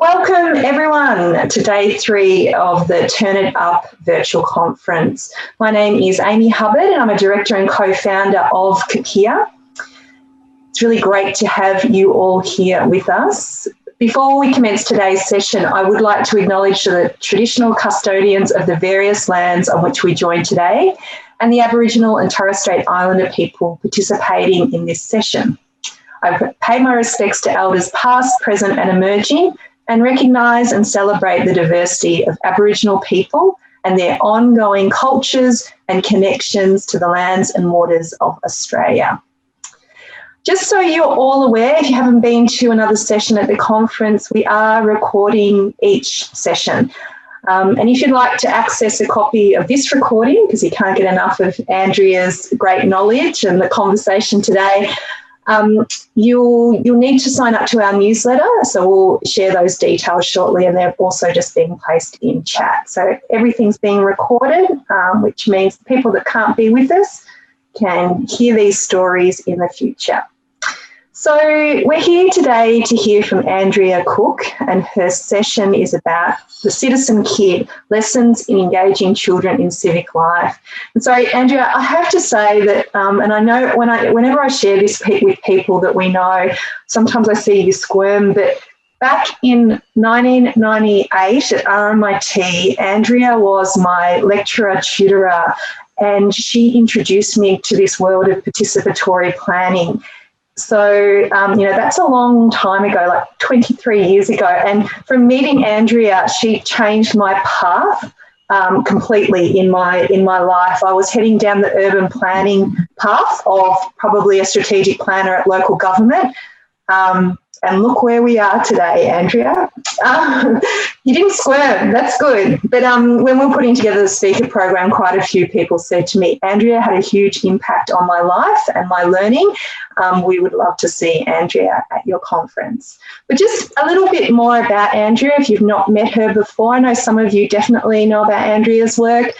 Welcome everyone to day 3 of the Turn It Up virtual conference. My name is Amy Hubbard and I'm a director and co-founder of Kapia. It's really great to have you all here with us. Before we commence today's session, I would like to acknowledge the traditional custodians of the various lands on which we join today and the Aboriginal and Torres Strait Islander people participating in this session. I pay my respects to elders past, present and emerging, and recognise and celebrate the diversity of Aboriginal people and their ongoing cultures and connections to the lands and waters of Australia. Just so you're all aware, if you haven't been to another session at the conference, we are recording each session. And if you'd like to access a copy of this recording, because you can't get enough of Andrea's great knowledge and the conversation today, you'll need to sign up to our newsletter, so we'll share those details shortly, and they're also just being placed in chat. So everything's being recorded, which means the people that can't be with us can hear these stories in the future. So we're here today to hear from Andrea Cook, and her session is about the Citizen Kid, Lessons in Engaging Children in Civic Life. And so, Andrea, I have to say that, and I know whenever I share this with people that we know, sometimes I see you squirm, but back in 1998 at RMIT, Andrea was my lecturer, tutorer, and she introduced me to this world of participatory planning. So, that's a long time ago, like 23 years ago. And from meeting Andrea, she changed my path completely in my life. I was heading down the urban planning path of probably a strategic planner at local government. And look where we are today, Andrea. You didn't squirm, that's good. But when we were putting together the speaker program, quite a few people said to me, Andrea had a huge impact on my life and my learning. We would love to see Andrea at your conference. But just a little bit more about Andrea, if you've not met her before. I know some of you definitely know about Andrea's work.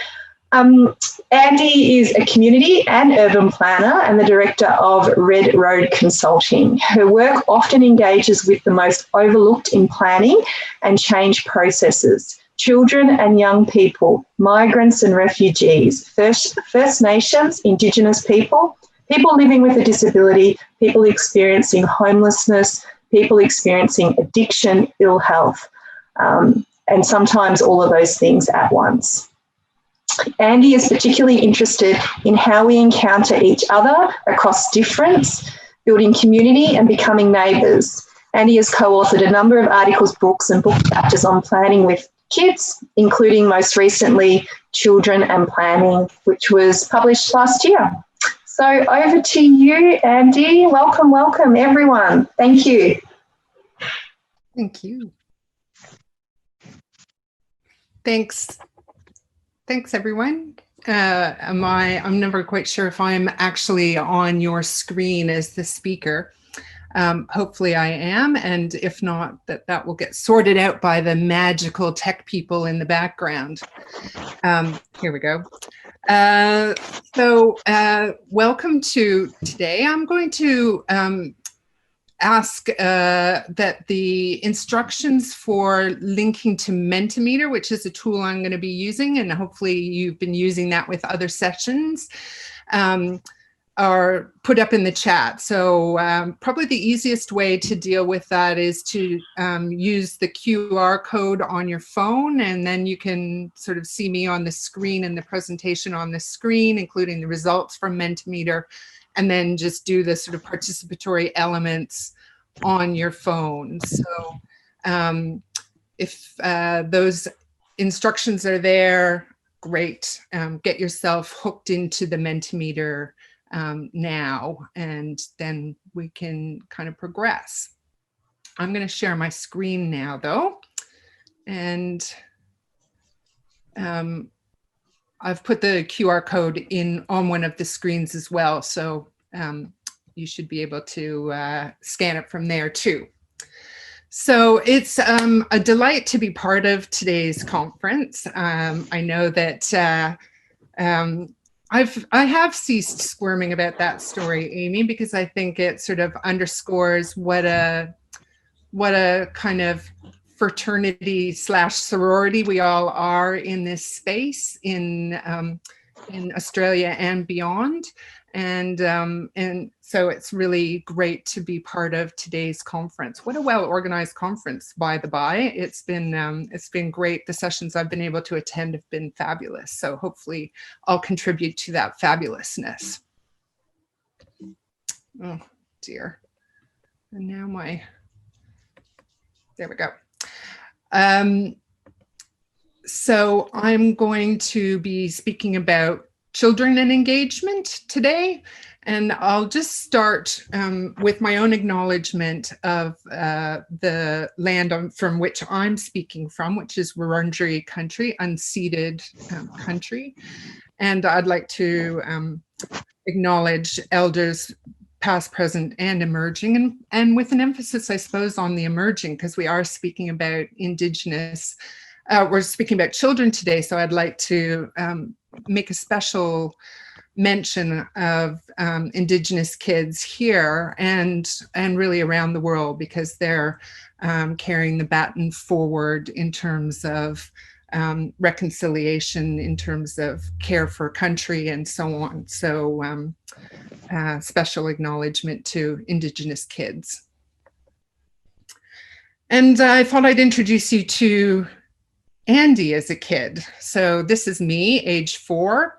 Andy is a community and urban planner and the director of RedRoad Consulting. Her work often engages with the most overlooked in planning and change processes: children and young people, migrants and refugees, First Nations, Indigenous people, people living with a disability, people experiencing homelessness, people experiencing addiction, ill health, and sometimes all of those things at once. Andy is particularly interested in how we encounter each other across difference, building community and becoming neighbours. Andy has co-authored a number of articles, books and book chapters on planning with kids, including most recently Children and Planning, which was published last year. So over to you, Andy. Welcome, welcome everyone. Thank you. Thank you. Thanks, everyone. I'm never quite sure if I'm actually on your screen as the speaker. Hopefully I am, and if not, that will get sorted out by the magical tech people in the background. Here we go. Welcome to today. I'm going to ask that the instructions for linking to Mentimeter, which is a tool I'm going to be using, and hopefully you've been using that with other sessions, are put up in the chat. So probably the easiest way to deal with that is to use the QR code on your phone, and then you can sort of see me on the screen and the presentation on the screen, including the results from Mentimeter, and then just do the sort of participatory elements on your phone. So if those instructions are there, great. Get yourself hooked into the Mentimeter now, and then we can kind of progress. I'm going to share my screen now, though, and I've put the QR code in on one of the screens as well, so you should be able to scan it from there too. So it's a delight to be part of today's conference. I know that I have ceased squirming about that story, Amy, because I think it sort of underscores what a kind of fraternity / sorority we all are in this space in Australia and beyond. And so it's really great to be part of today's conference. What a well-organized conference, by the by. It's been great. The sessions I've been able to attend have been fabulous. So hopefully I'll contribute to that fabulousness. Oh dear. And now there we go. So I'm going to be speaking about children and engagement today. And I'll just start with my own acknowledgement of the land from which I'm speaking from, which is Wurundjeri country, unceded country. And I'd like to acknowledge elders past, present, and emerging, and with an emphasis, I suppose, on the emerging, because we are speaking about Indigenous, we're speaking about children today, so I'd like to make a special mention of Indigenous kids here and really around the world, because they're carrying the baton forward in terms of reconciliation, in terms of care for country and so on. So special acknowledgement to Indigenous kids. And I thought I'd introduce you to Andy as a kid. So this is me, age 4.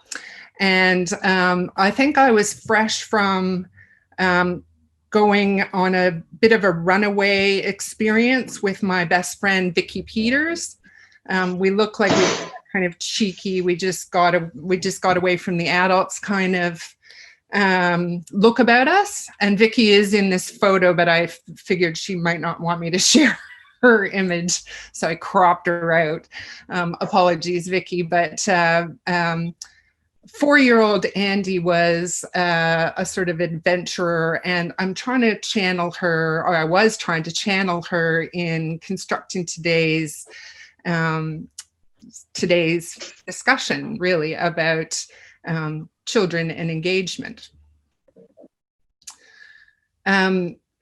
And I think I was fresh from going on a bit of a runaway experience with my best friend, Vicky Peters. We look like we were kind of cheeky. We just got away from the adults kind of look about us. And Vicky is in this photo, but I figured she might not want me to share her image, so I cropped her out. Apologies, Vicky, but 4-year-old Andy was a sort of adventurer, and I'm trying to channel her, or I was trying to channel her in constructing today's discussion, really, about children and engagement.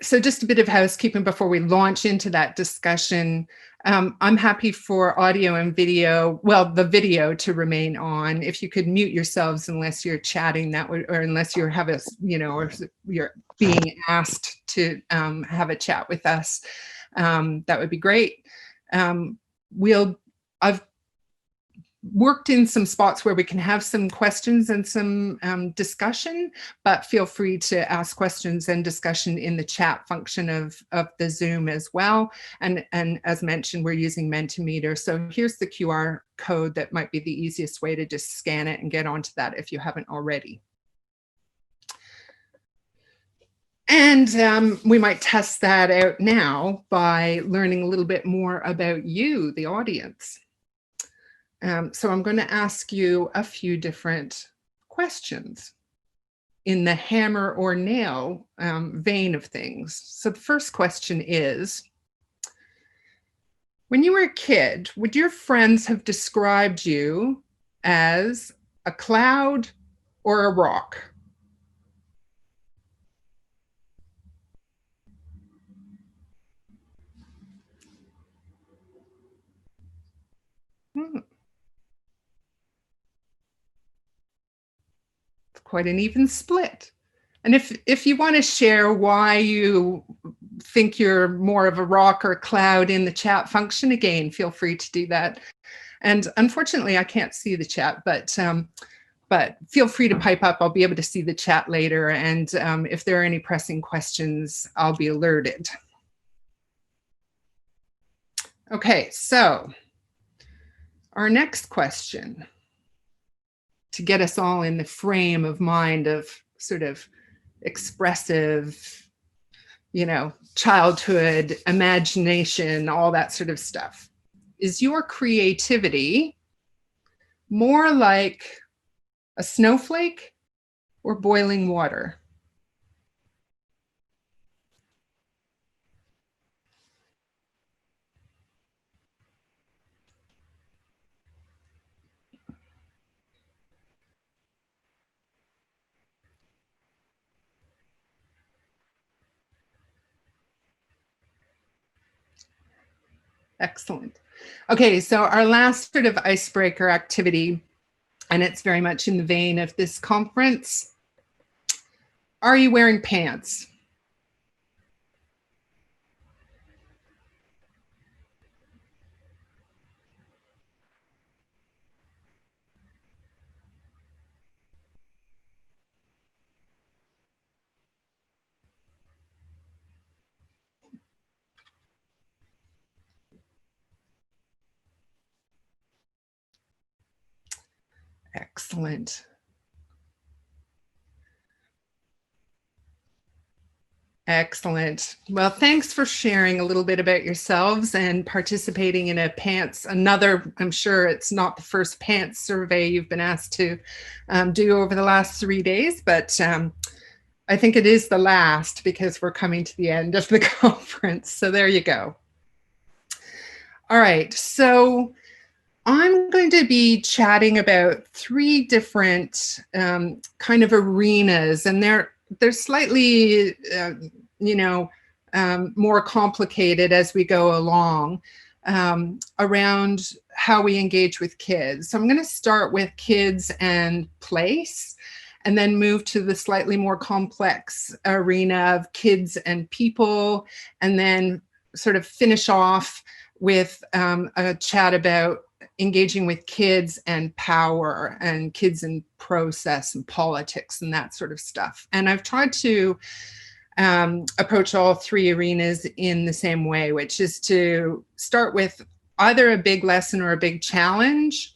So just a bit of housekeeping before we launch into that discussion. I'm happy for audio and video, well, the video to remain on. If you could mute yourselves unless you're chatting, that would, or unless you have a, or you're being asked to have a chat with us, that would be great. I've worked in some spots where we can have some questions and some discussion, but feel free to ask questions and discussion in the chat function of the Zoom as well. And as mentioned, we're using Mentimeter. So here's the QR code that might be the easiest way to just scan it and get onto that if you haven't already. And we might test that out now by learning a little bit more about you, the audience. So I'm going to ask you a few different questions in the hammer or nail vein of things. So the first question is, when you were a kid, would your friends have described you as a cloud or a rock? Quite an even split. And if you want to share why you think you're more of a rock or a cloud in the chat function, again, feel free to do that. And unfortunately, I can't see the chat, but feel free to pipe up. I'll be able to see the chat later. And if there are any pressing questions, I'll be alerted. Okay, so our next question, to get us all in the frame of mind of sort of expressive, childhood, imagination, all that sort of stuff. Is your creativity more like a snowflake or boiling water? Excellent. Okay, so our last sort of icebreaker activity, and it's very much in the vein of this conference. Are you wearing pants? Excellent. Excellent. Well, thanks for sharing a little bit about yourselves and participating in a pants, I'm sure it's not the first pants survey you've been asked to do over the last 3 days, but I think it is the last because we're coming to the end of the conference. So there you go. All right. So I'm going to be chatting about 3 different kind of arenas, and they're slightly, more complicated as we go along around how we engage with kids. So I'm going to start with kids and place, and then move to the slightly more complex arena of kids and people, and then sort of finish off with a chat about engaging with kids and power and kids and process and politics and that sort of stuff. And I've tried to approach all 3 arenas in the same way, which is to start with either a big lesson or a big challenge,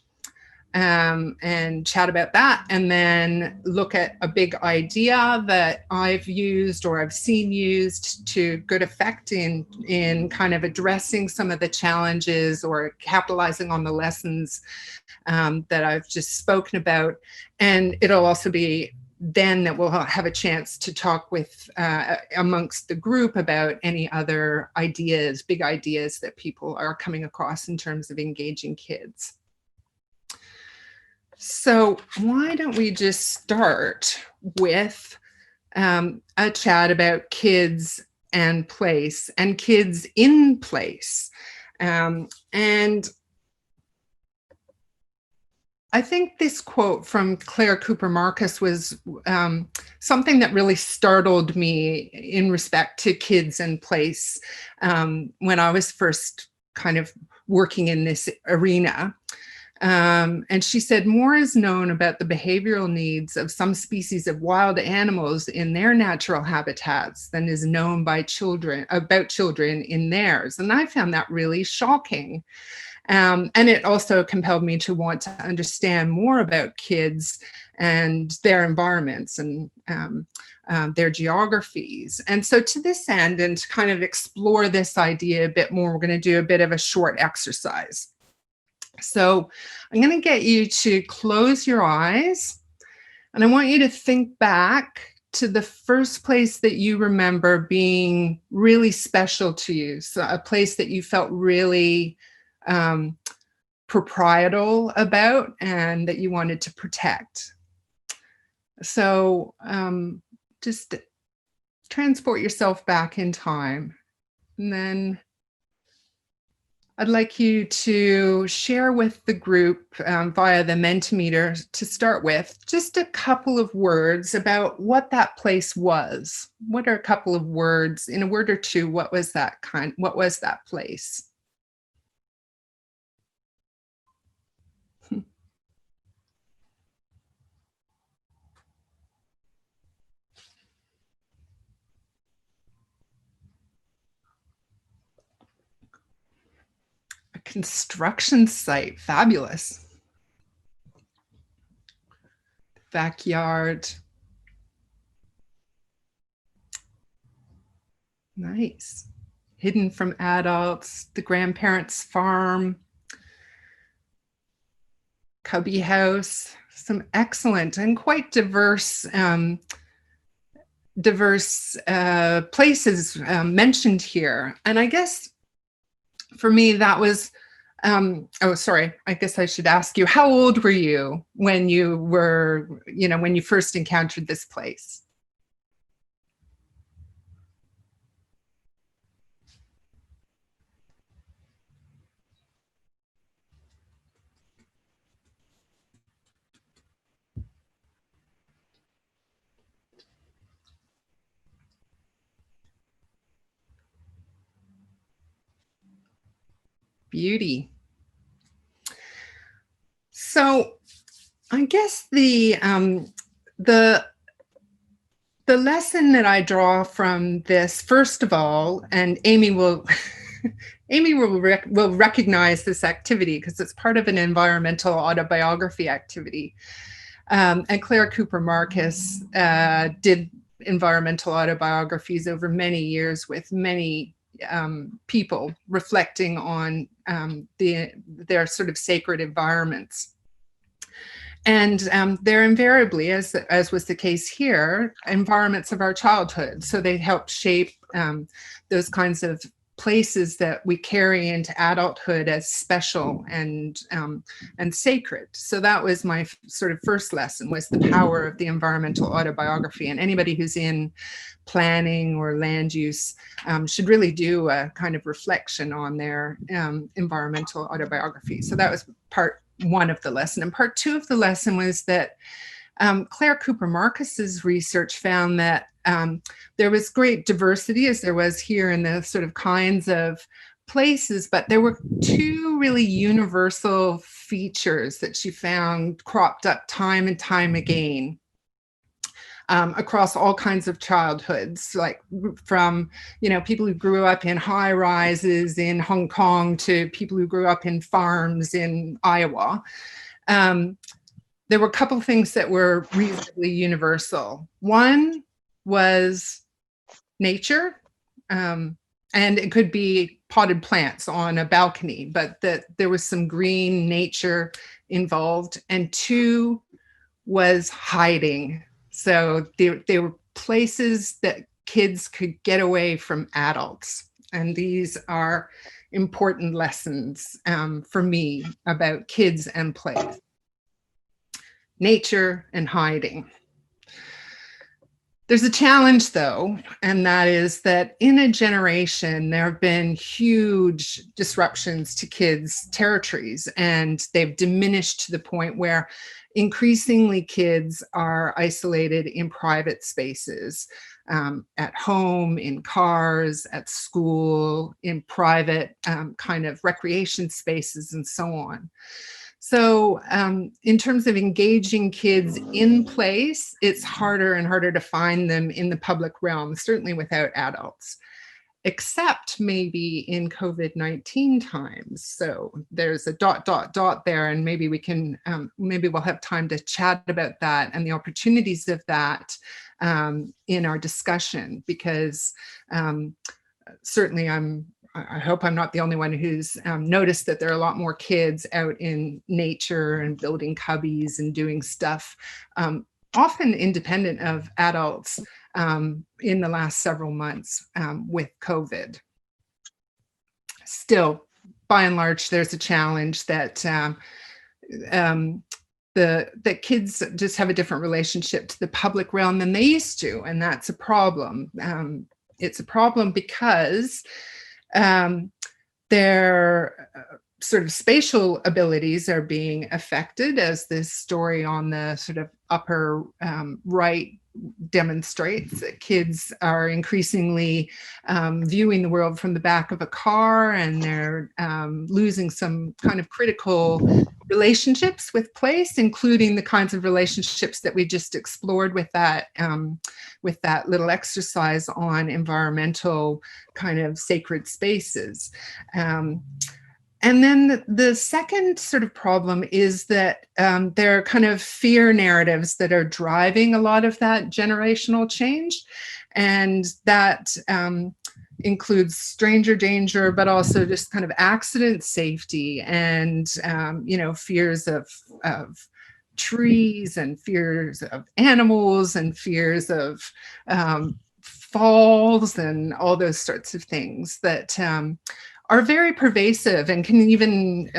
and chat about that, and then look at a big idea that I've used or I've seen used to good effect in kind of addressing some of the challenges or capitalizing on the lessons that I've just spoken about. And it'll also be then that we'll have a chance to talk with amongst the group about any other ideas, big ideas that people are coming across in terms of engaging kids. So why don't we just start with a chat about kids and place and kids in place. And I think this quote from Claire Cooper Marcus was something that really startled me in respect to kids and place when I was first kind of working in this arena. And she said, more is known about the behavioral needs of some species of wild animals in their natural habitats than is known by about children in theirs. And I found that really shocking. And it also compelled me to want to understand more about kids and their environments and their geographies. And so to this end, and to kind of explore this idea a bit more, we're going to do a bit of a short exercise. So I'm going to get you to close your eyes, and I want you to think back to the first place that you remember being really special to you. So a place that you felt really proprietal about and that you wanted to protect. So just transport yourself back in time, and then I'd like you to share with the group via the Mentimeter, to start with, just a couple of words about what that place was. What are a couple of words, in a word or two, what was that place? A construction site, fabulous. Backyard. Nice. Hidden from adults, the grandparents' farm, cubby house, some excellent and quite diverse places mentioned here. And I guess for me, that was, oh, sorry, I guess I should ask you, how old were you when you were, when you first encountered this place? Beauty. So I guess the lesson that I draw from this, first of all, and Amy will will recognize this activity because it's part of an environmental autobiography activity. And Claire Cooper Marcus did environmental autobiographies over many years with many people reflecting on their sort of sacred environments. And they're invariably, as was the case here, environments of our childhood. So they help shape those kinds of places that we carry into adulthood as special and sacred. So that was my sort of first lesson, was the power of the environmental autobiography. And anybody who's in planning or land use should really do a kind of reflection on their environmental autobiography. So that was part one of the lesson. And part two of the lesson was that Claire Cooper Marcus's research found that there was great diversity, as there was here, in the sort of kinds of places, but there were two really universal features that she found cropped up time and time again across all kinds of childhoods, like from, you know, people who grew up in high rises in Hong Kong to people who grew up in farms in Iowa. There were a couple of things that were reasonably universal. One was nature, and it could be potted plants on a balcony, but that there was some green nature involved. And two was hiding. So there were places that kids could get away from adults. And these are important lessons for me about kids and play. Nature and hiding. There's a challenge, though, and that is that in a generation, there have been huge disruptions to kids' territories, and they've diminished to the point where increasingly kids are isolated in private spaces, at home, in cars, at school, in private kind of recreation spaces, and so on. So in terms of engaging kids in place, it's harder and harder to find them in the public realm, certainly without adults, except maybe in COVID-19 times. So there's a ... there, and maybe we can, maybe we'll have time to chat about that and the opportunities of that in our discussion, because certainly I hope I'm not the only one who's noticed that there are a lot more kids out in nature and building cubbies and doing stuff, often independent of adults, in the last several months with COVID. Still, by and large, there's a challenge that that kids just have a different relationship to the public realm than they used to, and that's a problem. It's a problem because their sort of spatial abilities are being affected, as this story on the sort of upper right demonstrates. That kids are increasingly viewing the world from the back of a car, and they're losing some kind of critical relationships with place, including the kinds of relationships that we just explored with that little exercise on environmental kind of sacred spaces. And then the second sort of problem is that there are kind of fear narratives that are driving a lot of that generational change. And that includes stranger danger, but also just kind of accident safety and, you know, fears of trees and fears of animals and fears of falls and all those sorts of things that are very pervasive and can even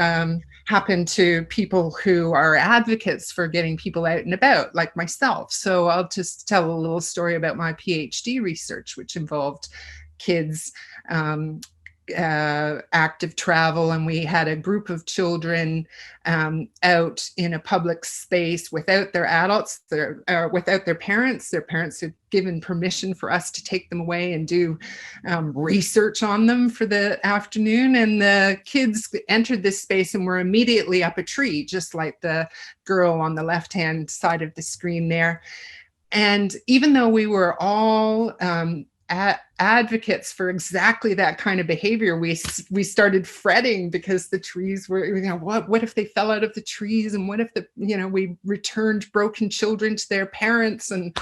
happen to people who are advocates for getting people out and about, like myself. So I'll just tell a little story about my PhD research, which involved kids active travel, and we had a group of children out in a public space without their adults, without their parents. Their parents had given permission for us to take them away and do research on them for the afternoon. And the kids entered this space and were immediately up a tree, just like the girl on the left-hand side of the screen there. And even though we were all advocates for exactly that kind of behavior, we started fretting because the trees were, what if they fell out of the trees, and what if we returned broken children to their parents, and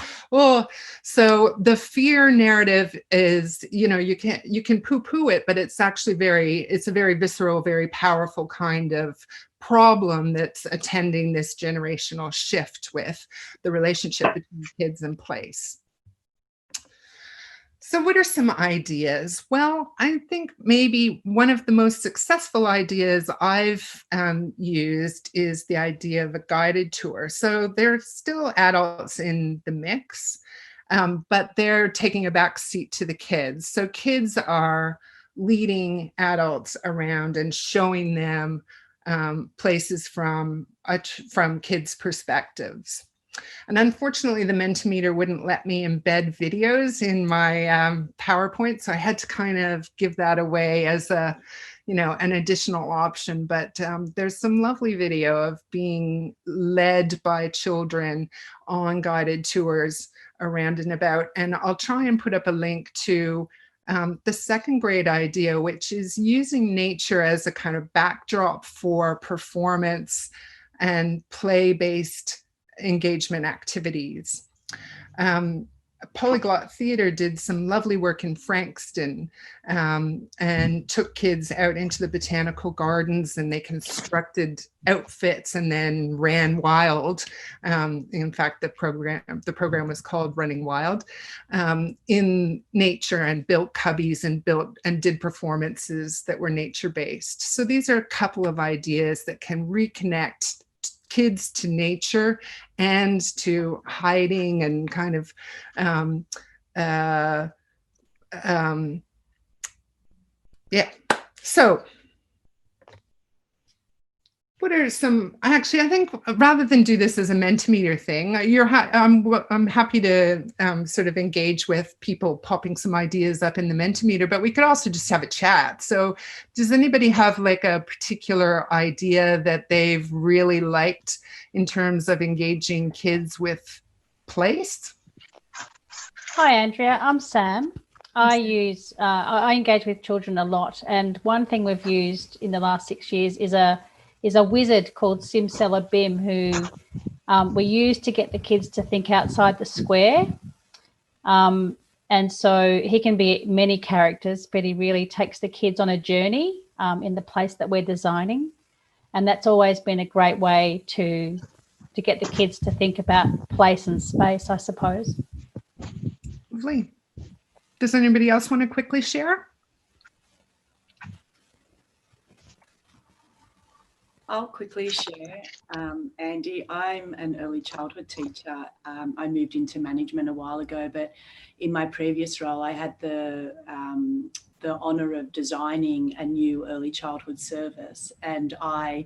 so the fear narrative is, you can poo-poo it, but it's actually it's a very visceral, very powerful kind of problem that's attending this generational shift with the relationship between kids and place. So what are some ideas? Well, I think maybe one of the most successful ideas I've used is the idea of a guided tour. So there's still adults in the mix, but they're taking a back seat to the kids. So kids are leading adults around and showing them places from kids' perspectives. And unfortunately, the Mentimeter wouldn't let me embed videos in my PowerPoint, so I had to kind of give that away as an additional option. But there's some lovely video of being led by children on guided tours around and about. And I'll try and put up a link to the second grade idea, which is using nature as a kind of backdrop for performance and play-based engagement activities. Polyglot Theatre did some lovely work in Frankston and took kids out into the botanical gardens, and they constructed outfits and then ran wild. In fact, the program was called Running Wild in nature, and built cubbies and did performances that were nature-based. So these are a couple of ideas that can reconnect kids to nature and to hiding and kind of So what are some, actually, I think rather than do this as a Mentimeter thing, I'm happy to sort of engage with people popping some ideas up in the Mentimeter, but we could also just have a chat. So does anybody have like a particular idea that they've really liked in terms of engaging kids with place? Hi, Andrea. I'm Sam. I engage with children a lot, and one thing we've used in the last 6 years is a wizard called Simseller Bim, who we use to get the kids to think outside the square. And so he can be many characters, but he really takes the kids on a journey in the place that we're designing. And that's always been a great way to get the kids to think about place and space, I suppose. Lovely. Does anybody else want to quickly share? I'll quickly share, Andy. I'm an early childhood teacher. I moved into management a while ago, but in my previous role, I had the honour of designing a new early childhood service, and I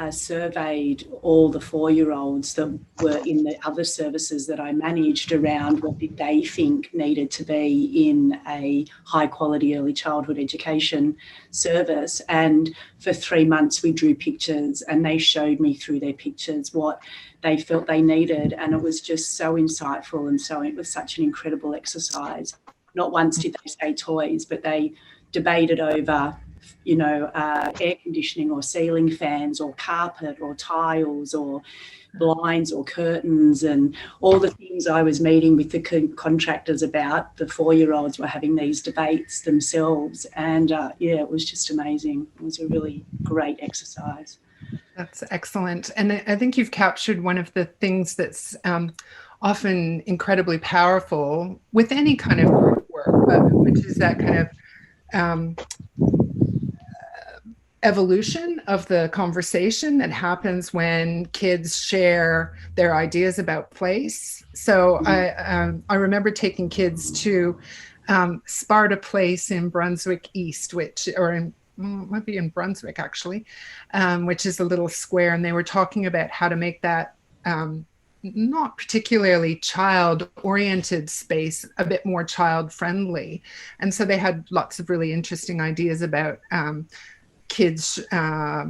surveyed all the 4-year-olds that were in the other services that I managed around what did they think needed to be in a high quality early childhood education service. And for 3 months we drew pictures, and they showed me through their pictures what they felt they needed, and it was just so insightful, and so it was such an incredible exercise. Not once did they say toys, but they debated over air conditioning or ceiling fans or carpet or tiles or blinds or curtains, and all the things I was meeting with the contractors about. The 4-year-olds were having these debates themselves, and it was just amazing. It was a really great exercise. That's excellent. And I think you've captured one of the things that's often incredibly powerful with any kind of group work, which is that kind of evolution of the conversation that happens when kids share their ideas about place. So I remember taking kids to Sparta Place in Brunswick East, might be in Brunswick actually, which is a little square, and they were talking about how to make that not particularly child-oriented space a bit more child-friendly. And so they had lots of really interesting ideas about kids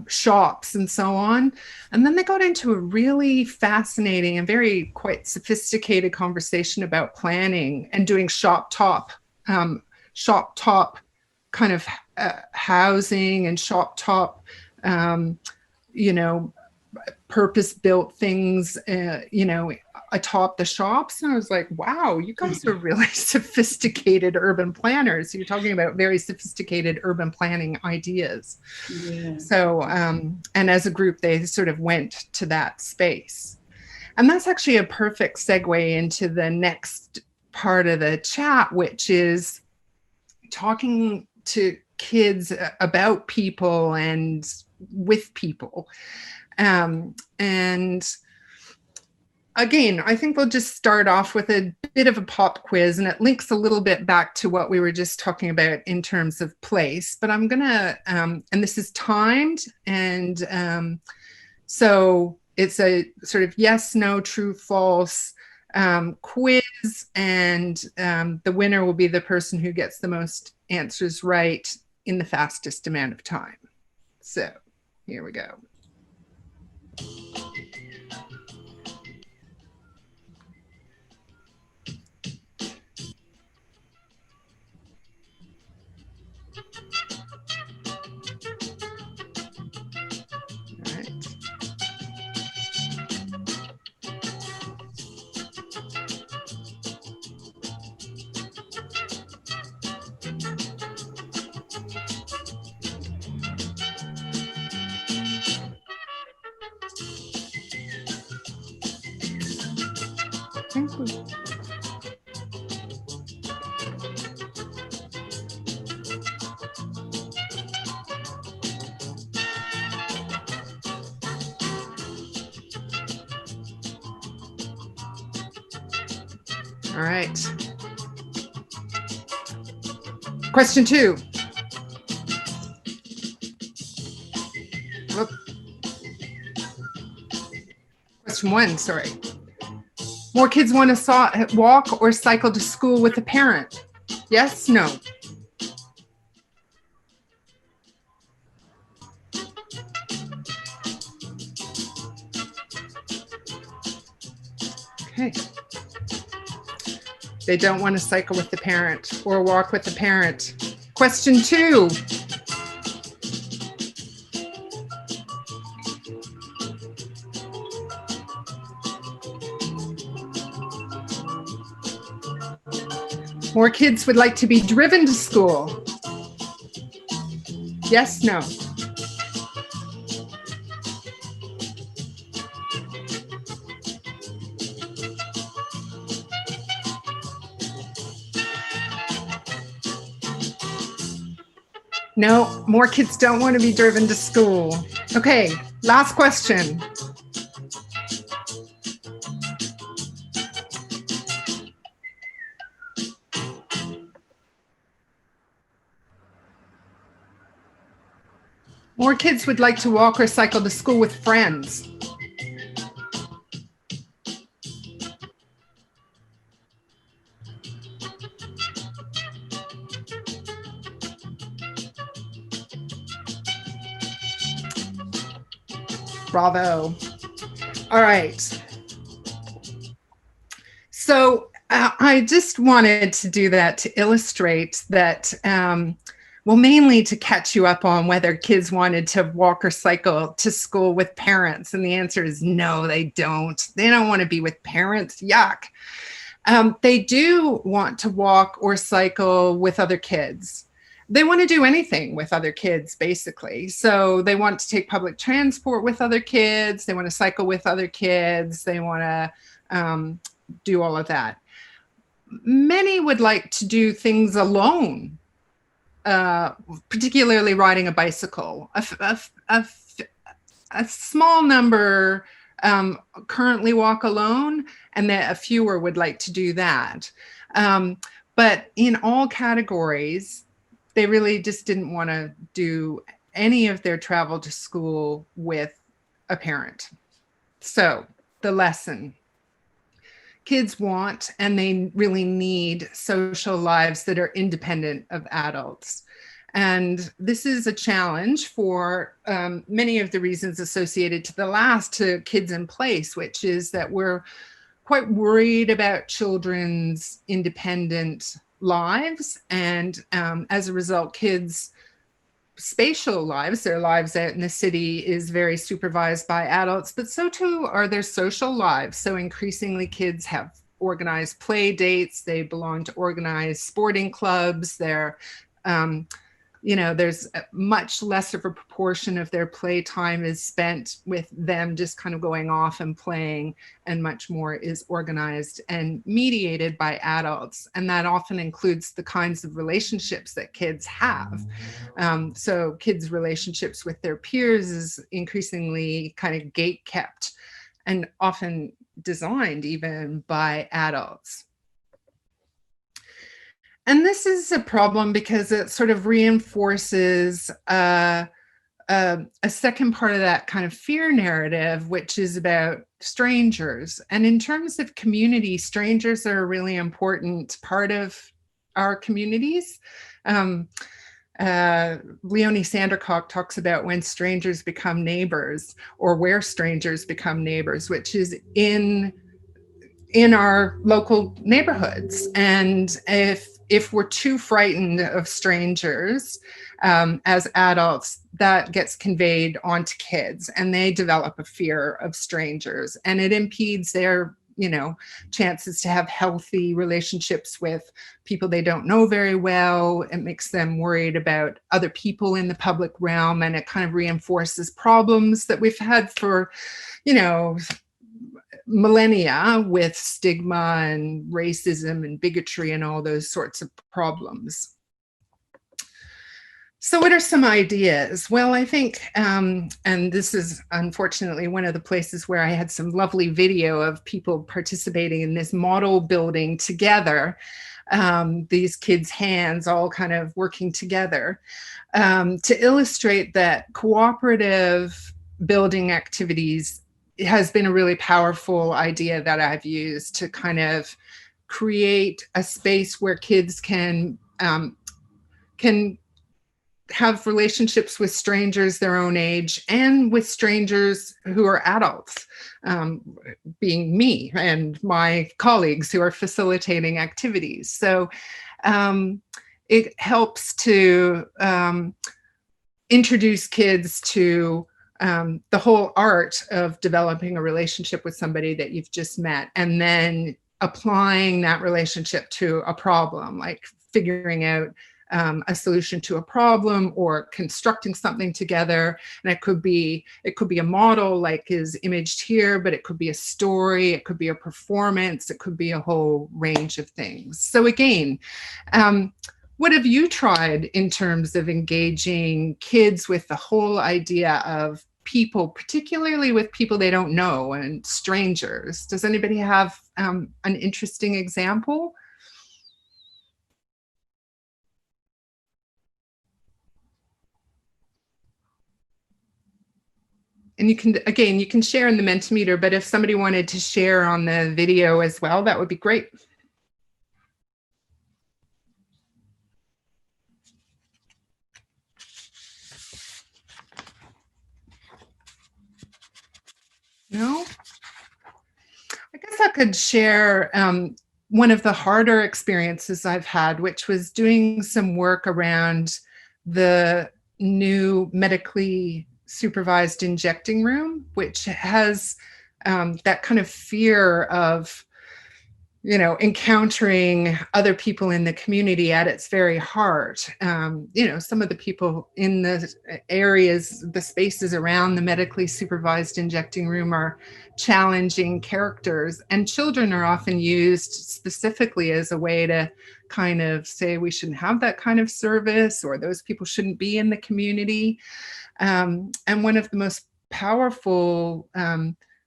shops and so on. And then they got into a really fascinating and very quite sophisticated conversation about planning and doing shop top kind of housing and shop top, purpose-built things, atop the shops. And I was like, wow, you guys are really sophisticated urban planners. You're talking about very sophisticated urban planning ideas. Yeah. So, and as a group, they sort of went to that space. And that's actually a perfect segue into the next part of the chat, which is talking to kids about people and with people. And again, I think we'll just start off with a bit of a pop quiz, and it links a little bit back to what we were just talking about in terms of place, but I'm gonna, and this is timed, and so it's a sort of yes, no, true, false quiz, and the winner will be the person who gets the most answers right in the fastest amount of time. So here we go. All right. Question 2. Whoop. Question 1, sorry. More kids want to walk or cycle to school with a parent? Yes, no. Okay. They don't want to cycle with the parent or walk with the parent. Question 2. More kids would like to be driven to school. Yes, no. No, more kids don't want to be driven to school. Okay, last question. More kids would like to walk or cycle to school with friends. Bravo. All right. So I just wanted to do that to illustrate that, well, mainly to catch you up on whether kids wanted to walk or cycle to school with parents. And the answer is no, they don't. They don't want to be with parents. Yuck. They do want to walk or cycle with other kids. They want to do anything with other kids, basically. So they want to take public transport with other kids. They want to cycle with other kids. They want to do all of that. Many would like to do things alone, particularly riding a bicycle. A small number currently walk alone, and a fewer would like to do that. But in all categories, they really just didn't want to do any of their travel to school with a parent. So the lesson: kids want and they really need social lives that are independent of adults. And this is a challenge for many of the reasons associated to the last, to kids in place, which is that we're quite worried about children's independent lives. And as a result, kids' spatial lives, their lives out in the city, is very supervised by adults, but so too are their social lives. So increasingly kids have organized play dates, they belong to organized sporting clubs, they're there's much less of a proportion of their playtime is spent with them just kind of going off and playing, and much more is organized and mediated by adults. And that often includes the kinds of relationships that kids have. So kids' relationships with their peers is increasingly kind of gate kept and often designed even by adults. And this is a problem because it sort of reinforces a second part of that kind of fear narrative, which is about strangers. And in terms of community, strangers are a really important part of our communities. Leonie Sandercock talks about when strangers become neighbors, or where strangers become neighbors, which is in our local neighborhoods. And if we're too frightened of strangers as adults, that gets conveyed onto kids, and they develop a fear of strangers, and it impedes their chances to have healthy relationships with people they don't know very well. It makes them worried about other people in the public realm, and it kind of reinforces problems that we've had for millennia with stigma and racism and bigotry and all those sorts of problems. So what are some ideas? Well, I think, and this is unfortunately one of the places where I had some lovely video of people participating in this model building together, these kids' hands all kind of working together, to illustrate that cooperative building activities has been a really powerful idea that I've used to kind of create a space where kids can have relationships with strangers their own age and with strangers who are adults, being me and my colleagues who are facilitating activities. So it helps to introduce kids to the whole art of developing a relationship with somebody that you've just met, and then applying that relationship to a problem, like figuring out a solution to a problem or constructing something together. And it could be a model like is imaged here, but it could be a story, it could be a performance, it could be a whole range of things. So again, what have you tried in terms of engaging kids with the whole idea of people, particularly with people they don't know and strangers? Does anybody have an interesting example? And you can share in the Mentimeter, but if somebody wanted to share on the video as well, that would be great. No? I guess I could share one of the harder experiences I've had, which was doing some work around the new medically supervised injecting room, which has that kind of fear of encountering other people in the community at its very heart. Some of the people in the areas, the spaces around the medically supervised injecting room are challenging characters, and children are often used specifically as a way to kind of say we shouldn't have that kind of service, or those people shouldn't be in the community. And one of the most powerful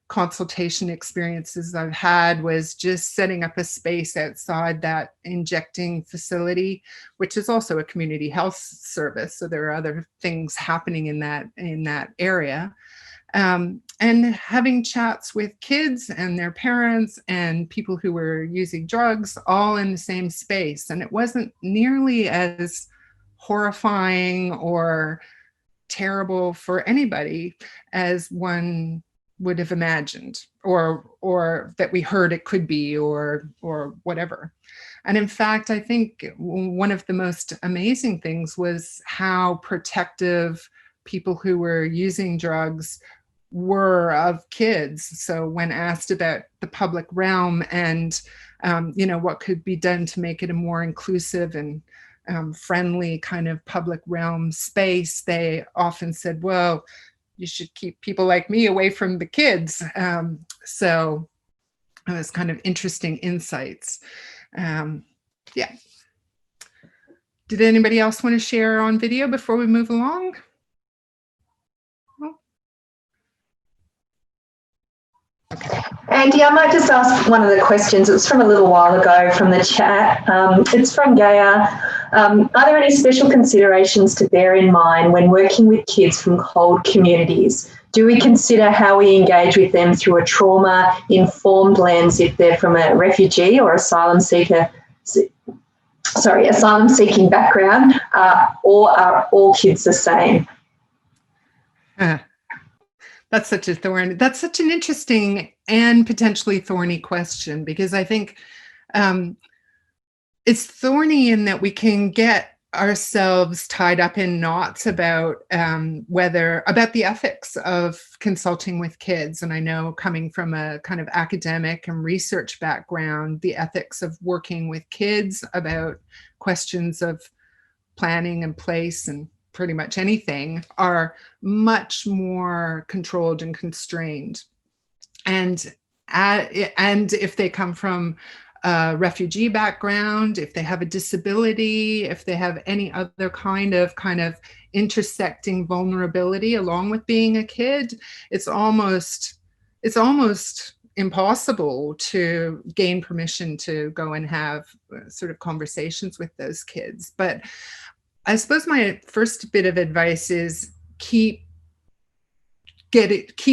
consultation experiences I've had was just setting up a space outside that injecting facility, which is also a community health service. So there are other things happening in that area. And having chats with kids and their parents and people who were using drugs all in the same space. And it wasn't nearly as horrifying or terrible for anybody as one would have imagined, or that we heard it could be, or whatever. And in fact, I think one of the most amazing things was how protective people who were using drugs were of kids. So when asked about the public realm and what could be done to make it a more inclusive and friendly kind of public realm space, they often said, well, you should keep people like me away from the kids. So it was kind of interesting insights. Yeah. Did anybody else want to share on video before we move along? Okay. Andy, I might just ask one of the questions. It was from a little while ago from the chat. It's from Gaia. Are there any special considerations to bear in mind when working with kids from cold communities? Do we consider how we engage with them through a trauma-informed lens if they're from a refugee or asylum seeking background, or are all kids the same? That's such an interesting and potentially thorny question, because I think it's thorny in that we can get ourselves tied up in knots about about the ethics of consulting with kids. And I know, coming from a kind of academic and research background, the ethics of working with kids about questions of planning and place and pretty much anything are much more controlled and constrained. And if they come from a refugee background, if they have a disability, if they have any other kind of intersecting vulnerability along with being a kid, it's almost impossible to gain permission to go and have sort of conversations with those kids. But I suppose my first bit of advice is keep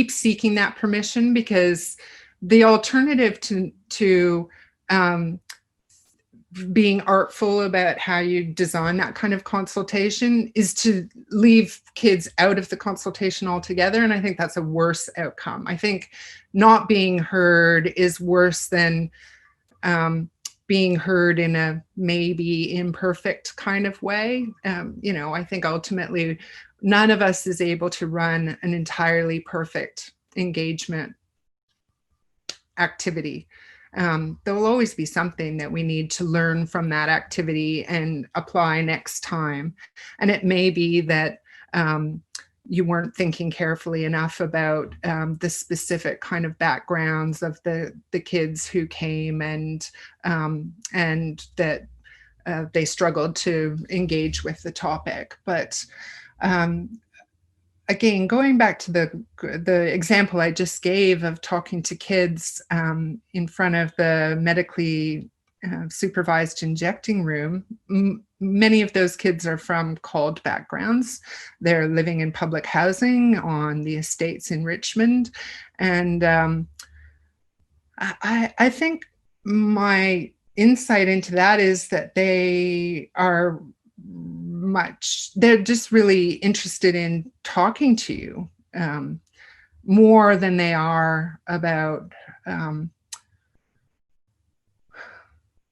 seeking that permission, because the alternative to being artful about how you design that kind of consultation is to leave kids out of the consultation altogether. And I think that's a worse outcome. I think not being heard is worse than being heard in a maybe imperfect kind of way. I think ultimately none of us is able to run an entirely perfect engagement activity. There will always be something that we need to learn from that activity and apply next time. And it may be that you weren't thinking carefully enough about the specific kind of backgrounds of the kids who came, and that they struggled to engage with the topic. But again, going back to the example I just gave of talking to kids in front of the medically supervised injecting room, many of those kids are from CALD backgrounds. They're living in public housing on the estates in Richmond. And I think my insight into that is that they're just really interested in talking to you more than they are about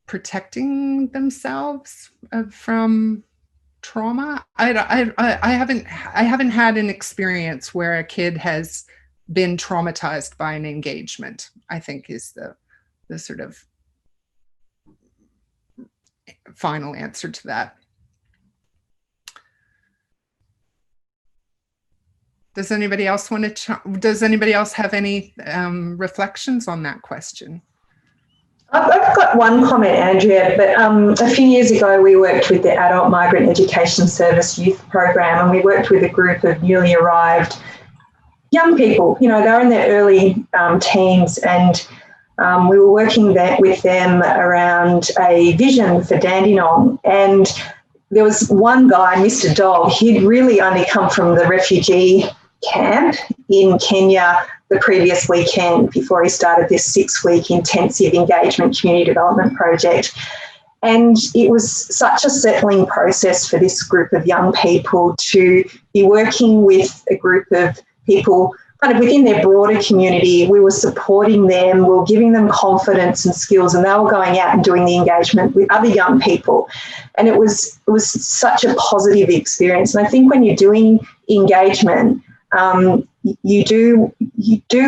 protecting themselves from trauma. I haven't had an experience where a kid has been traumatized by an engagement, I think is the sort of final answer to that. Does anybody else have any reflections on that question? I've got one comment, Andrea, but a few years ago we worked with the Adult Migrant Education Service Youth Program, and we worked with a group of newly arrived young people, they're in their early teens, and we were working with them around a vision for Dandenong. And there was one guy, Mr. Dog, he'd really only come from the refugee camp in Kenya the previous weekend before he started this 6-week intensive engagement community development project. And it was such a settling process for this group of young people to be working with a group of people kind of within their broader community. We were supporting them, we were giving them confidence and skills, and they were going out and doing the engagement with other young people. And it was such a positive experience. And I think when you're doing engagement, you do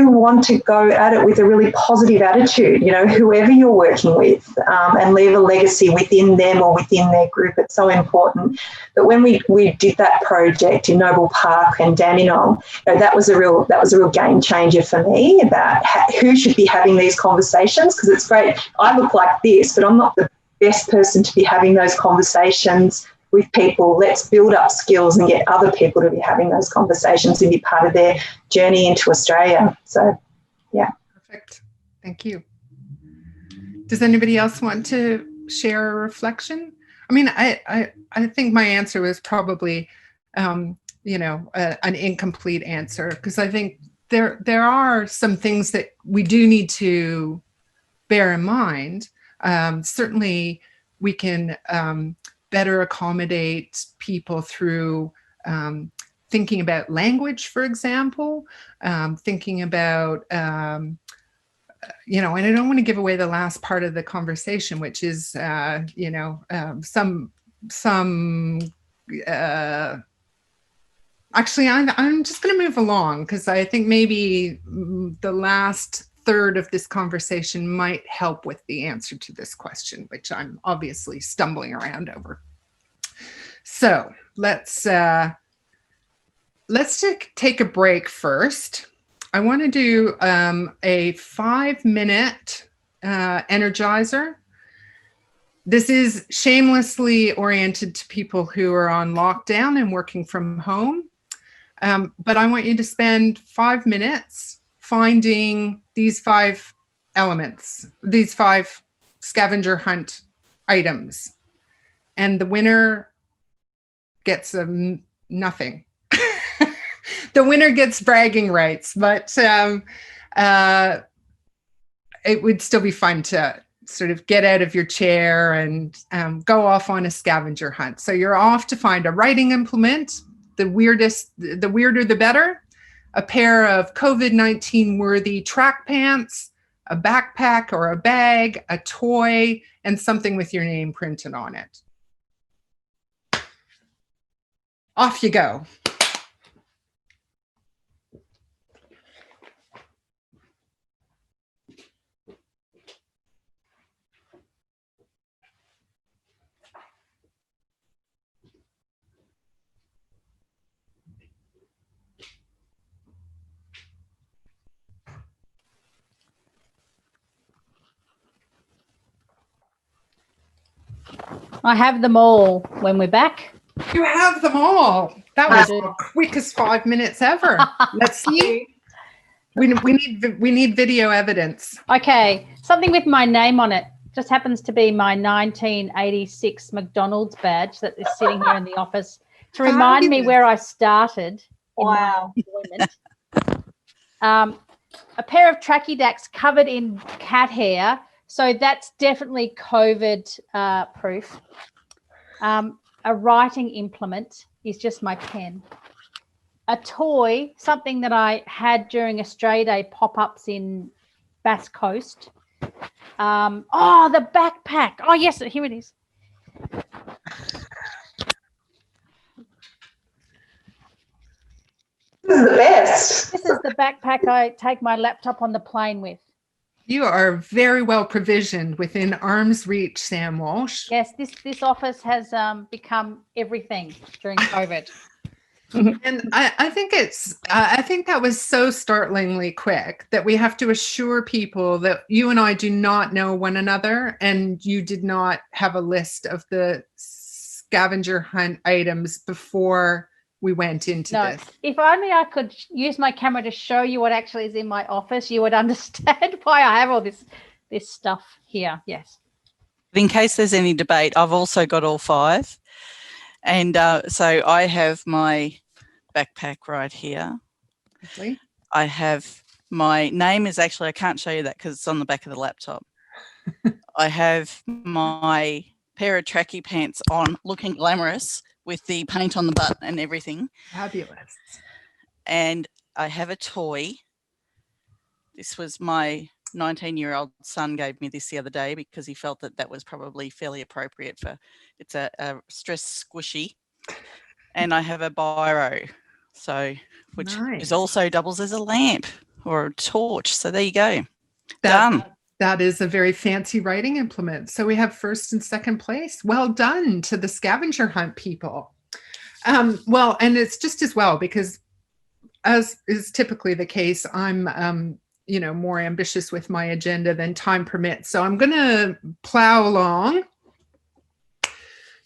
want to go at it with a really positive attitude, whoever you're working with, and leave a legacy within them or within their group. It's so important. But when we did that project in Noble Park and Dandenong, that was a real game changer for me about who should be having these conversations, because it's great. I look like this, but I'm not the best person to be having those conversations with people. Let's build up skills and get other people to be having those conversations and be part of their journey into Australia. So, yeah. Perfect. Thank you. Does anybody else want to share a reflection? I mean, I think my answer was probably, an incomplete answer, because I think there are some things that we do need to bear in mind. Certainly, we can better accommodate people through thinking about language, for example, thinking about, and I don't want to give away the last part of the conversation, which is, actually, I'm just going to move along, because I think maybe the last third of this conversation might help with the answer to this question, which I'm obviously stumbling around over. So let's take a break first. I want to do a 5-minute energizer. This is shamelessly oriented to people who are on lockdown and working from home. But I want you to spend 5 minutes finding these 5 elements, these 5 scavenger hunt items. And the winner gets nothing. The winner gets bragging rights, but it would still be fun to sort of get out of your chair and go off on a scavenger hunt. So you're off to find a writing implement, the weirder the better, a pair of COVID-19 worthy track pants, a backpack or a bag, a toy, and something with your name printed on it. Off you go. I have them all when we're back. You have them all. That was the quickest 5 minutes ever. Let's see. We need video evidence. Okay, something with my name on it. Just happens to be my 1986 McDonald's badge that is sitting here in the office to remind me where I started. Wow. A pair of tracky dacks covered in cat hair. So that's definitely COVID proof. A writing implement is just my pen. A toy, something that I had during Australia Day pop-ups in Bass Coast. The backpack. Oh, yes, here it is. This is the best. This is the backpack I take my laptop on the plane with. You are very well provisioned within arm's reach, Sam Walsh. Yes, this office has become everything during COVID. And I think I think that was so startlingly quick that we have to assure people that you and I do not know one another, and you did not have a list of the scavenger hunt items before we went into No, this. if only I could use my camera to show you what actually is in my office, you would understand why I have all this stuff here. Yes. In case there's any debate, I've also got all 5. And so I have my backpack right here. Lovely. I have my name is actually, I can't show you that because it's on the back of the laptop. I have my pair of tracky pants on, looking glamorous with the paint on the butt and everything. Fabulous. And I have a toy. This was my 19-year-old son gave me this the other day because he felt that that was probably fairly appropriate for, it's a stress squishy. And I have a biro, so which Nice. is also doubles as a lamp or a torch. So there you go. That, Done. That is a very fancy writing implement. So we have first and second place. Well done to the scavenger hunt people. Well, and it's just as well because, as is typically the case, I'm you know, more ambitious with my agenda than time permits. So I'm going to plow along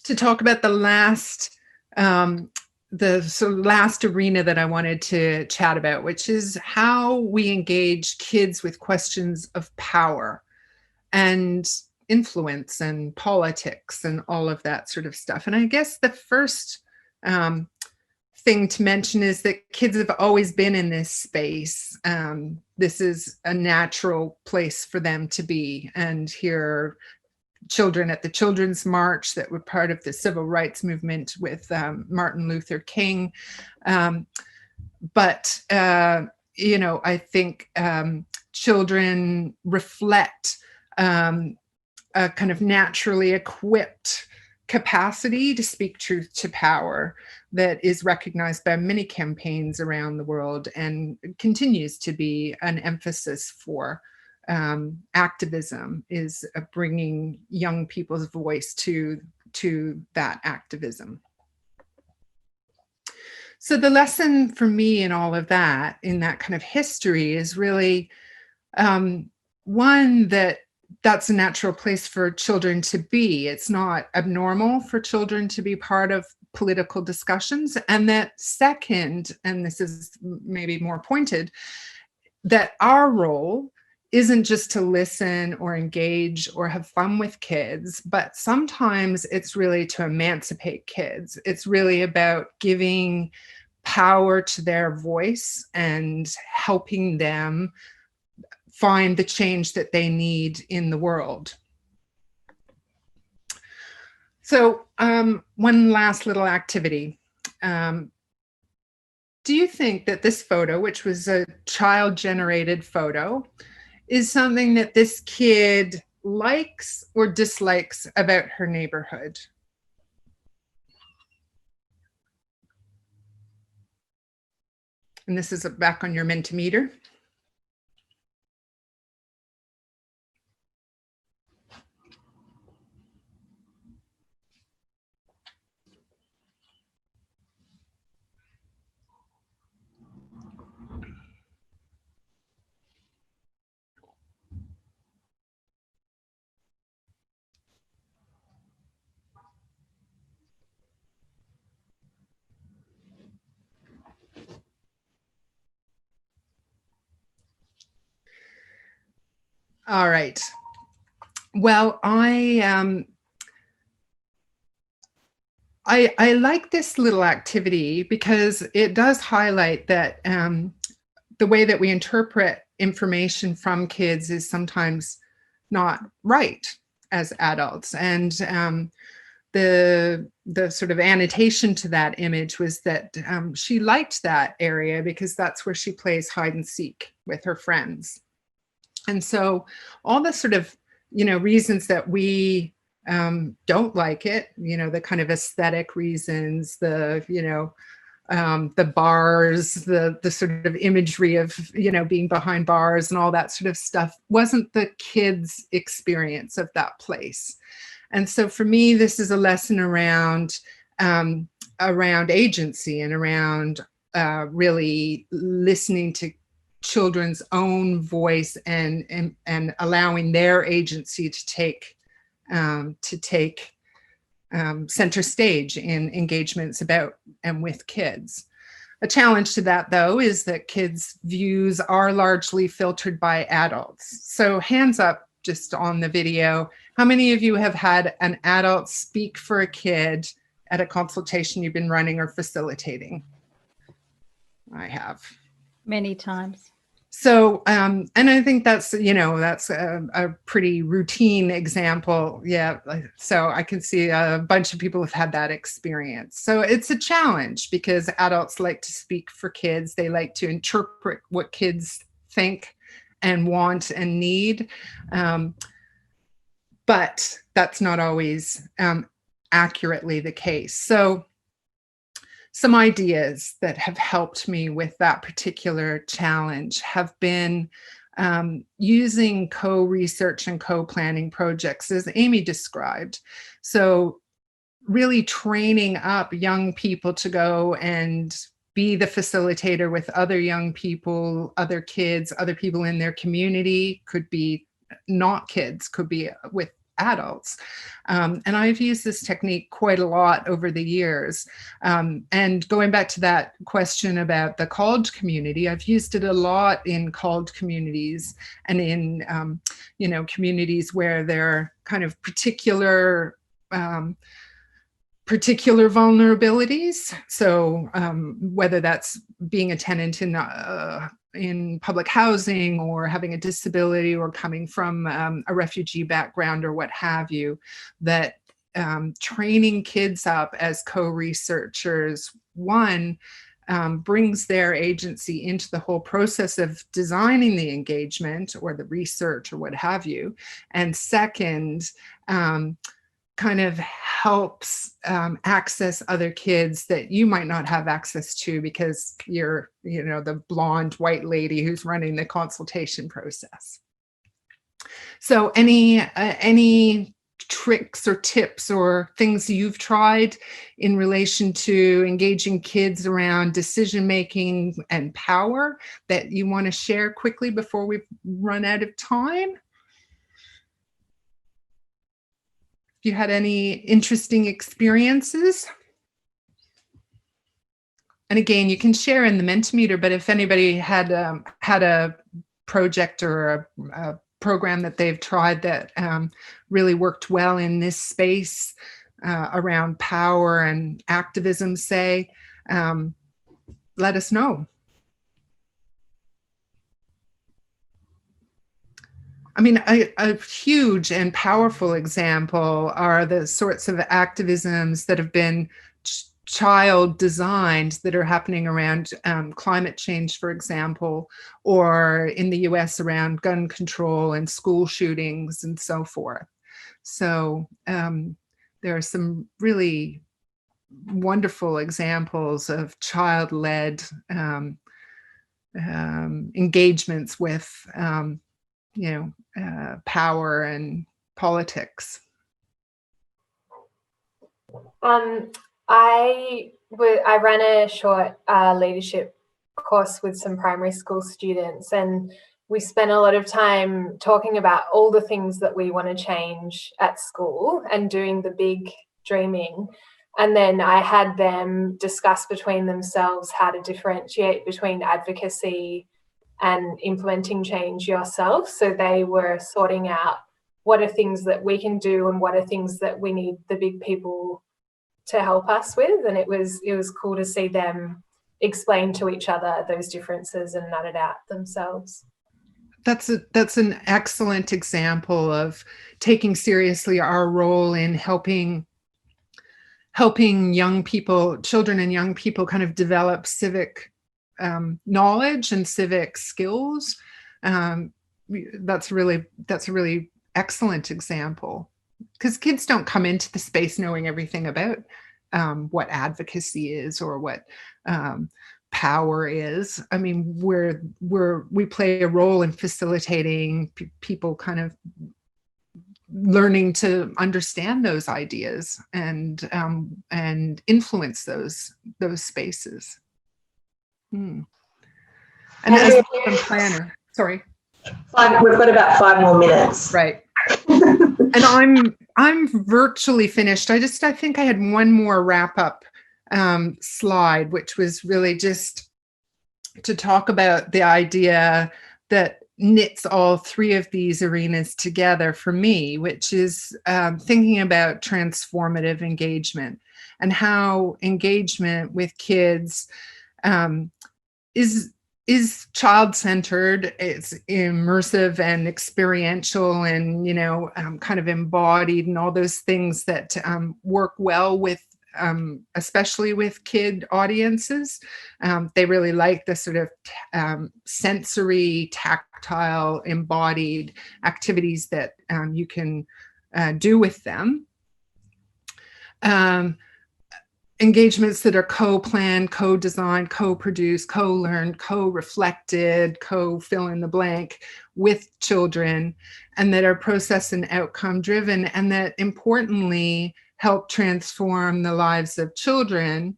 to talk about the last last arena that I wanted to chat about, which is how we engage kids with questions of power and influence and politics and all of that sort of stuff. And I guess the first thing to mention is that kids have always been in this space. This is a natural place for them to be. And here children at the Children's March that were part of the civil rights movement with Martin Luther King. But, you know, I think children reflect a kind of naturally equipped capacity to speak truth to power that is recognized by many campaigns around the world and continues to be an emphasis for activism, is bringing young people's voice to that activism. So the lesson for me in all of that, in that kind of history, is really one that's a natural place for children to be. It's not abnormal for children to be part of political discussions. And that second, and this is maybe more pointed, that our role isn't just to listen or engage or have fun with kids, but sometimes it's really to emancipate kids. It's really about giving power to their voice and helping them find the change that they need in the world. So one last little activity. Do you think that this photo, which was a child-generated photo, is something that this kid likes or dislikes about her neighborhood? And this is back on your Mentimeter. All right. Well, I like this little activity because it does highlight that the way that we interpret information from kids is sometimes not right as adults. And the sort of annotation to that image was that she liked that area because that's where she plays hide and seek with her friends. And so all the sort of, you know, reasons that we don't like it, you know, the kind of aesthetic reasons, the, you know, the bars, the sort of imagery of, you know, being behind bars and all that sort of stuff wasn't the kids' experience of that place. And so for me, this is a lesson around agency and around really listening to children's own voice and allowing their agency to take center stage in engagements about and with kids. A challenge to that, though, is that kids' views are largely filtered by adults. So hands up just on the video. How many of you have had an adult speak for a kid at a consultation you've been running or facilitating? I have. Many times. So, and I think that's, that's a pretty routine example. Yeah. So I can see a bunch of people have had that experience. So it's a challenge because adults like to speak for kids. They like to interpret what kids think and want and need. But that's not always accurately the case. So some ideas that have helped me with that particular challenge have been using co-research and co-planning projects, as Amy described. So really training up young people to go and be the facilitator with other young people, other kids, other people in their community, could be not kids, could be with adults. And I've used this technique quite a lot over the years. And going back to that question about the college community, I've used it a lot in college communities and in, communities where there are kind of particular vulnerabilities. So whether that's being a tenant in public housing or having a disability or coming from a refugee background or what have you, that training kids up as co-researchers, one, brings their agency into the whole process of designing the engagement or the research or what have you. And second, kind of helps access other kids that you might not have access to because you're, the blonde white lady who's running the consultation process. So any tricks or tips or things you've tried in relation to engaging kids around decision-making and power that you want to share quickly before we run out of time? You had any interesting experiences? And again, you can share in the Mentimeter, but if anybody had a project or a program that they've tried that really worked well in this space around power and activism, say, let us know. I mean, a huge and powerful example are the sorts of activisms that have been child designed that are happening around climate change, for example, or in the US around gun control and school shootings and so forth. So there are some really wonderful examples of child-led engagements with power and politics. I ran a short leadership course with some primary school students, and we spent a lot of time talking about all the things that we want to change at school and doing the big dreaming. And then I had them discuss between themselves how to differentiate between advocacy and implementing change yourself. So they were sorting out what are things that we can do and what are things that we need the big people to help us with. And it was cool to see them explain to each other those differences and nut it out themselves. That's an excellent example of taking seriously our role in helping young people, children and young people, kind of develop civic knowledge and civic skills. That's a really excellent example, because kids don't come into the space knowing everything about what advocacy is or what power is. I mean, we play a role in facilitating people kind of learning to understand those ideas and influence those spaces. And as a planner, sorry. We've got about 5 more minutes. Right. And I'm virtually finished. I think I had one more wrap up slide, which was really just to talk about the idea that knits all three of these arenas together for me, which is thinking about transformative engagement and how engagement with kids is child-centered, it's immersive and experiential and, kind of embodied and all those things that work well with especially with kid audiences. They really like the sort of sensory, tactile, embodied activities that you can do with them. Engagements that are co-planned, co-designed, co-produced, co-learned, co-reflected, co-fill in the blank with children, and that are process and outcome driven, and that importantly help transform the lives of children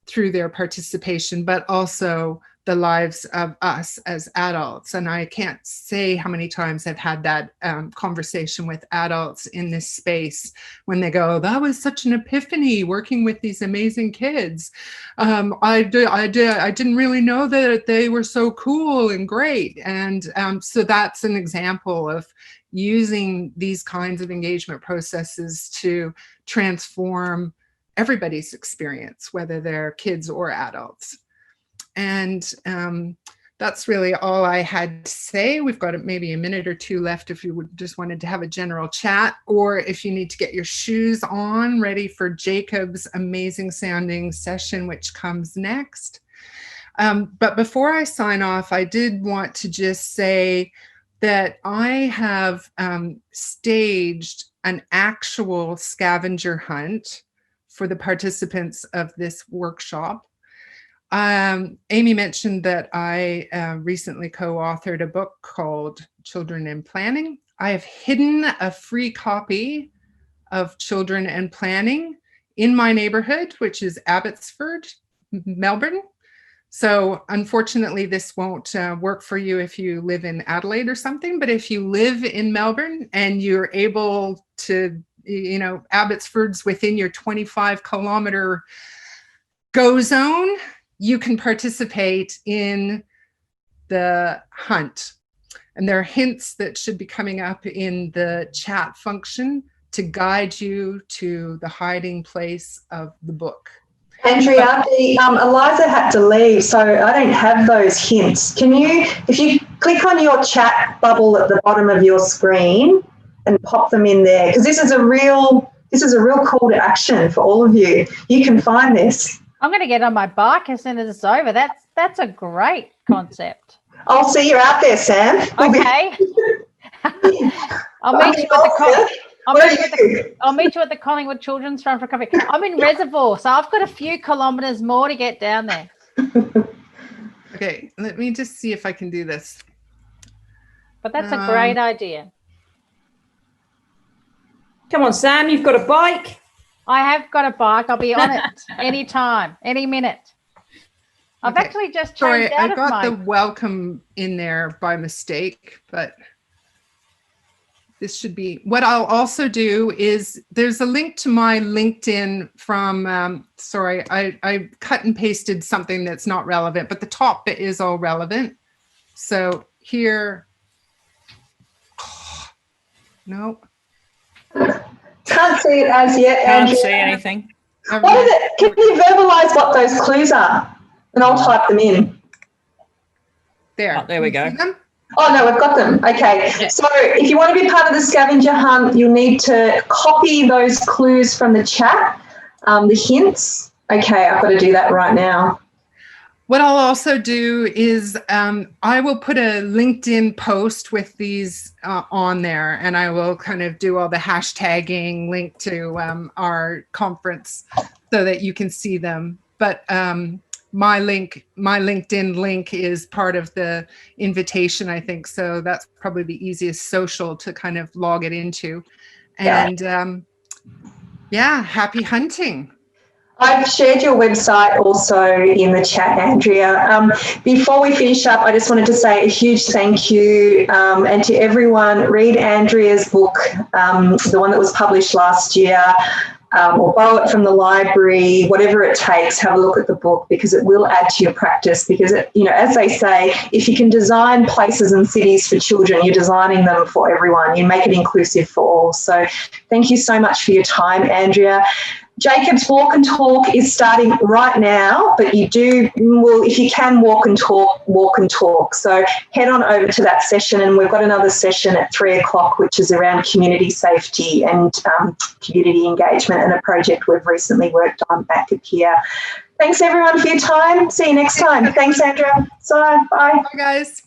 through their participation, but also the lives of us as adults. And I can't say how many times I've had that conversation with adults in this space when they go, that was such an epiphany working with these amazing kids. I didn't really know that they were so cool and great. And so that's an example of using these kinds of engagement processes to transform everybody's experience, whether they're kids or adults. And that's really all I had to say. We've got maybe a minute or two left if you just wanted to have a general chat, or if you need to get your shoes on, ready for Jacob's amazing sounding session, which comes next. But before I sign off, I did want to just say that I have staged an actual scavenger hunt for the participants of this workshop. Amy mentioned that I recently co-authored a book called Children in Planning. I have hidden a free copy of Children and Planning in my neighborhood, which is Abbotsford, Melbourne. So unfortunately, this won't work for you if you live in Adelaide or something, but if you live in Melbourne and you're able to, Abbotsford's within your 25-kilometer go zone, you can participate in the hunt. And there are hints that should be coming up in the chat function to guide you to the hiding place of the book. Andrea, Eliza had to leave, so I don't have those hints. Can you, if you click on your chat bubble at the bottom of your screen and pop them in there, because this is a real call to action for all of you. You can find this. I'm going to get on my bike as soon as it's over. That's a great concept. I'll see you out there, Sam. Okay. I'll meet you at the Collingwood Children's Run for coffee. I'm in Reservoir, so I've got a few kilometres more to get down there. Okay, let me just see if I can do this. But that's a great idea. Come on, Sam, you've got a bike. I have got a bike. I'll be on it anytime, any minute. I've actually just changed out of mine. I got the welcome in there by mistake, but this should be. What I'll also do is there's a link to my LinkedIn from, sorry, I cut and pasted something that's not relevant, but the top bit is all relevant. So here, no. Can't see it as yet. Can't see anything. What is it? Can you verbalize what those clues are? And I'll type them in. There. Oh, there we go. Oh, no, we've got them. Okay. Yeah. So if you want to be part of the scavenger hunt, you'll need to copy those clues from the chat, the hints. Okay, I've got to do that right now. What I'll also do is I will put a LinkedIn post with these on there, and I will kind of do all the hashtagging, link to our conference so that you can see them. But my LinkedIn link is part of the invitation, I think. So that's probably the easiest social to kind of log it into. And yeah, happy hunting. I've shared your website also in the chat, Andrea. Before we finish up, I just wanted to say a huge thank you and to everyone, read Andrea's book, the one that was published last year, or borrow it from the library, whatever it takes, have a look at the book because it will add to your practice because, as they say, if you can design places and cities for children, you're designing them for everyone. You make it inclusive for all. So thank you so much for your time, Andrea. Jacob's Walk and Talk is starting right now, but if you can walk and talk. So head on over to that session, and we've got another session at 3 o'clock, which is around community safety and community engagement, and a project we've recently worked on at Kakia. Thanks everyone for your time. See you next time. Thanks, Andrea. So, bye. Bye, guys.